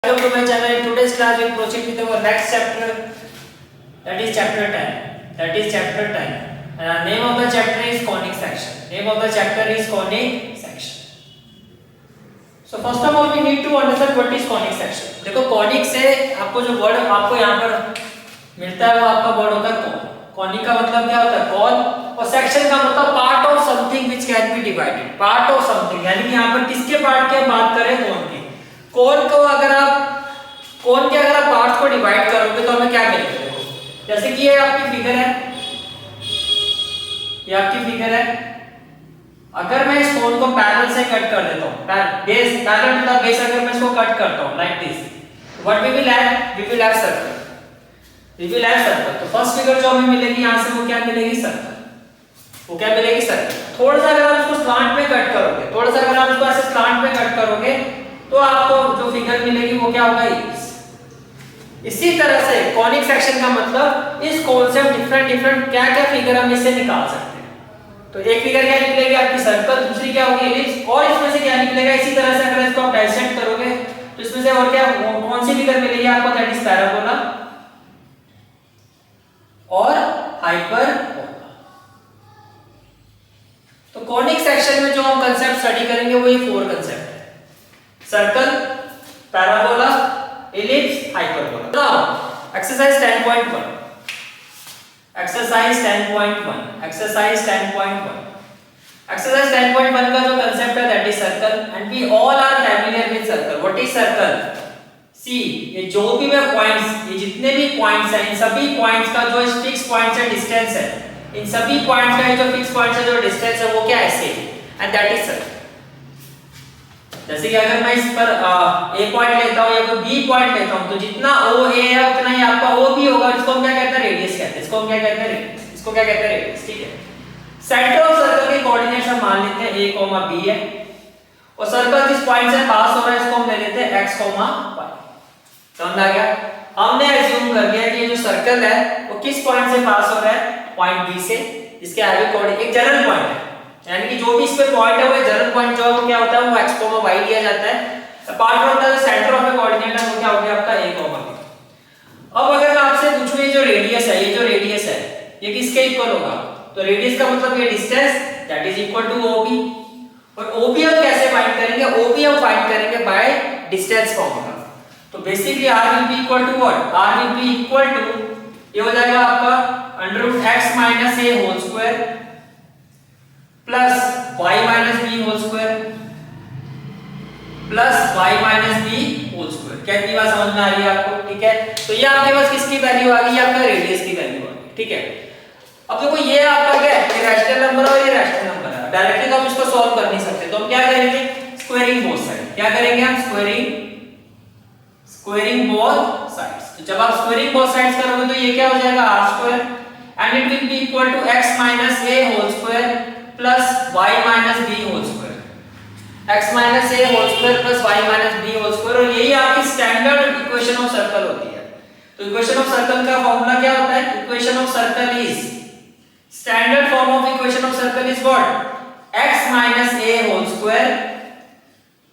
Welcome to my channel. In today's class, we will proceed with our next chapter. That is chapter 10. And the name of the chapter is conic section. So first of all, we need to understand what is conic section. देखो conic से आपको जो word आपको यहाँ पर मिलता है वो आपका वर्ड होता है cone. Conic का मतलब क्या होता है? cone. और section का मतलब part of something which can be divided. Part of something यानी कि यहाँ पर किसके part की बात करें? cone की. cone को अगर आप पार्ट्स को डिवाइड करोगे तो हमें क्या मिलेगा? जैसे कि ये आपकी फिगर है, अगर मैं इस कोन को पैरेलल से कट कर देता हूं, पैरेलल टू द बेस अगर मैं इसको कट करता हूं like this, what we will have circle. तो फर्स्ट फिगर जो हमें मिलेगी यहां से वो क्या मिलेगी? सर्कल. थोड़ा सा अगर आप इसको स्लांट में कट करोगे, तो आपको जो फिगर मिलेगी वो क्या होगा? इसी तरह से कॉनिक सेक्शन का मतलब इस कोन से डिफरेंट क्या फिगर हम इससे निकाल सकते हैं. तो एक फिगर क्या निकलेगी आपकी? सर्कल. दूसरी क्या होगी? एलिप्स. और इसमें से क्या निकलेगा? इसी तरह से अगर इसको आप डाइसेक्ट करोगे तो इसमें से और क्या कौन सी फिगर मिलेगी आपको? दैट इज पैराबोला और हाइपरबोला. तो कॉनिक सेक्शन में जो हम कंसेप्ट स्टडी करेंगे वो ये 4 कंसेप्ट है: circle, parabola, ellipse, hyperbola. Now, exercise 10.1. Exercise 10.1 का जो concept है that is circle and we all are familiar with circle. What is circle? See, ये जो भी मैं points, ये जितने भी points हैं, इन सभी points का जो fixed points है distance है, इन सभी points का जो fixed points है जो distance है वो क्या है? same. And that is circle. जैसे कि अगर मैं इस पर A पॉइंट लेता हूं या कोई B पॉइंट लेता हूं तो जितना OA है उतना ही आपका OB होगा. इसको हम क्या कहते हैं? रेडियस कहते हैं. इसको क्या कहते हैं? रेडियस. ठीक है. सेंटर ऑफ सर्कल के कोऑर्डिनेट्स हम मान लेते हैं A, B है और सर्कल जिस पॉइंट से पास हो रहा है इसको हम ले लेते हैं X, Y. समझ आ गया? हमने अज्यूम कर लिया कि ये जो सर्कल है वो किस पॉइंट से पास हो रहा है? पॉइंट B से. इसके आगे कोऑर्डिनेट एक जनरल पॉइंट है, यानी कि जो भी इस पे पॉइंट है वो जनरल पॉइंट जो है वो क्या होता है? वो x, y लिया जाता है. Apart from the centre of the coordinate है वो क्या हो गया आपका? A, B. अब अगर मैं आपसे पूछूं ये जो रेडियस है ये किसके इक्वल होगा? तो रेडियस का मतलब ये distance that is equal to OB. और OB हम कैसे फाइंड करेंगे? OB हम फाइंड करेंगे बाय डिस्टेंस फॉर्मूला. तो basically R will be equal to what? R will be equal to ये हो जाएगा आपका √x - a whole square plus y - b whole square plus y - b whole square. क्या इतनी बात समझ में आ रही है आपको? ठीक है. तो ये आपके पास किसकी वैल्यू आ गई? आपका रेडियस की वैल्यू आ गई. ठीक है. अब देखो ये आपका क्या है? ये रैशनल नंबर और ये रैशनल नंबर है. डायरेक्टली तो हम इसको सॉल्व कर नहीं सकते, तो हम क्या करेंगे? Squaring both side. क्या करेंगे हम? Squaring both sides. तो जब आप स्क्वायरिंग बोथ साइड्स करोगे तो ये क्या हो जाएगा? r² and it will be equal to x - a whole square plus y - b whole square. x - a whole square plus y - b whole square. और यही आपकी स्टैंडर्ड इक्वेशन ऑफ सर्कल होती है. तो इक्वेशन ऑफ सर्कल का formula क्या होता है? Equation of circle is standard form of equation of circle is what? x - a whole square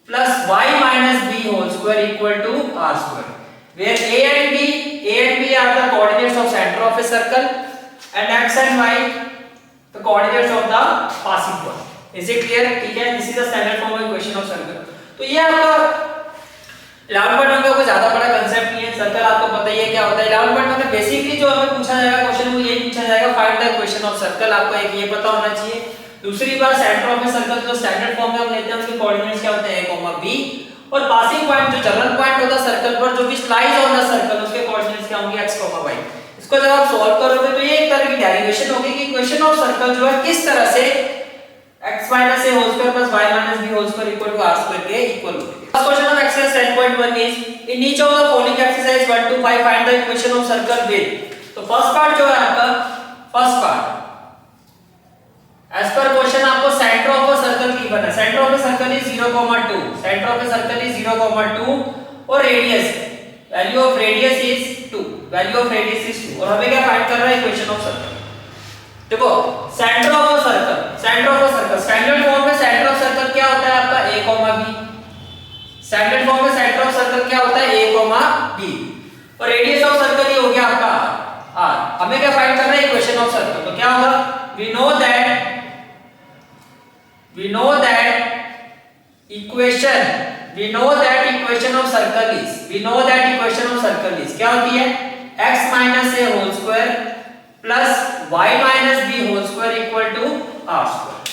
plus y - b whole square equal to r², where a and b are the coordinates of center of a circle and x and y the coordinates of the passing point. Is it clear? ठीक है. This is the standard form of equation of circle. तो ये आपका 11.1 का कोई ज्यादा बड़ा concept नहीं है. सर्कल आपको पता ही है क्या होता है. 11.1 में बेसिकली जो हमें पूछा जाएगा क्वेश्चन वो यही पूछा जाएगा, find the equation of circle. आपको एक ये पता होना चाहिए. दूसरी बात, सेंटर ऑफ ए सर्कल जो स्टैंडर्ड फॉर्म में हम लेते हैं उसके कोऑर्डिनेट्स क्या होते हैं? A, B. और पासिंग पॉइंट जो जनरल पॉइंट होता है सर्कल पर जो भी लाइज ऑन द सर्कल उसके कोऑर्डिनेट्स क्या होंगे? X, Y. इसको जब आप सॉल्व करोगे तो ये एक तरह की डेरिवेशन होगी कि इक्वेशन ऑफ सर्कल जो है किस तरह से x - a whole square plus y - b whole square equal to r² के इक्वल होगी. First question of exercise 10.1 is in each of the following exercise 1 to 5 find the equation of circle with. तो first part जो है आपका first part as per question आपको centre of a circle given है. Centre of a circle is 0,2. Centre of a circle is 0,2 और radius value of radius is 2. और हमें क्या फाइंड करना है? Equation of circle. देखो centre of a circle standard form में सेंटर ऑफ सर्कल क्या होता है आपका? A, B. स्टैंडर्ड फॉर्म में सेंटर ऑफ सर्कल क्या होता है a, b और रेडियस ऑफ सर्कल ये हो गया आपका r। हमें क्या फाइंड करना है, इक्वेशन ऑफ सर्कल। तो क्या होगा, we know that equation of circle is क्या होती है, x minus a whole square plus y minus b whole square equal to r square।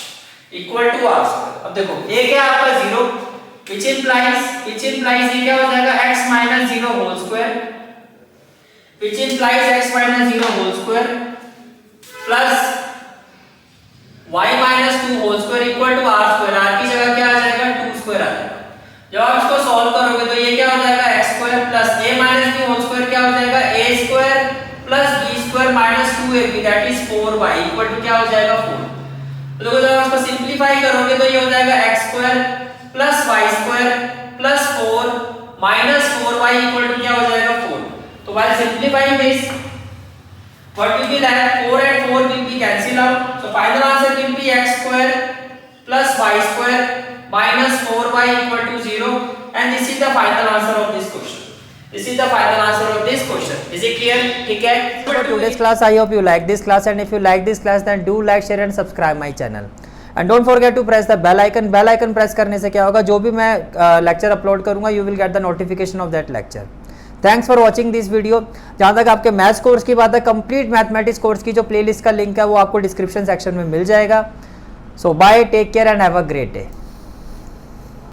अब देखो a क्या है आपका 0, which implies ये क्या हो जाएगा x minus 0 whole square, which implies x minus 0 whole square plus y minus 2 whole square equal to r square। r की जगह क्या आ जाएगा, 2 square आ जाएगा। जब आप इसको सॉल्व करोगे तो ये क्या हो जाएगा, x square plus a minus b whole square क्या हो जाएगा, a square plus b square minus 2ab that is 4y equal to क्या हो जाएगा, 4। तो देखो जब आप इसको सिंपलीफाई करोगे तो ये हो जाएगा x square plus y square plus 4 minus 4y equal to क्या हो जाएगा, 4। तो while simplifying this, what will be left, 4 and 4 will be cancel out, so final answer will be x square plus y square minus 4y equal to 0 and this is the final answer of this question। Is it clear? ठीक है। For today's class, I hope you like this class, and if you like this class then do like, share and subscribe my channel and don't forget to press the bell icon। press करने से क्या होगा, जो भी मैं lecture upload करूंगा you will get the notification of that lecture। Thanks for watching this video. जहाँ तक आपके मैथ्स कोर्स की बात है, कंप्लीट मैथमेटिक्स कोर्स की जो प्लेलिस्ट का लिंक है वो आपको डिस्क्रिप्शन सेक्शन में मिल जाएगा। So bye, take care and have a great day.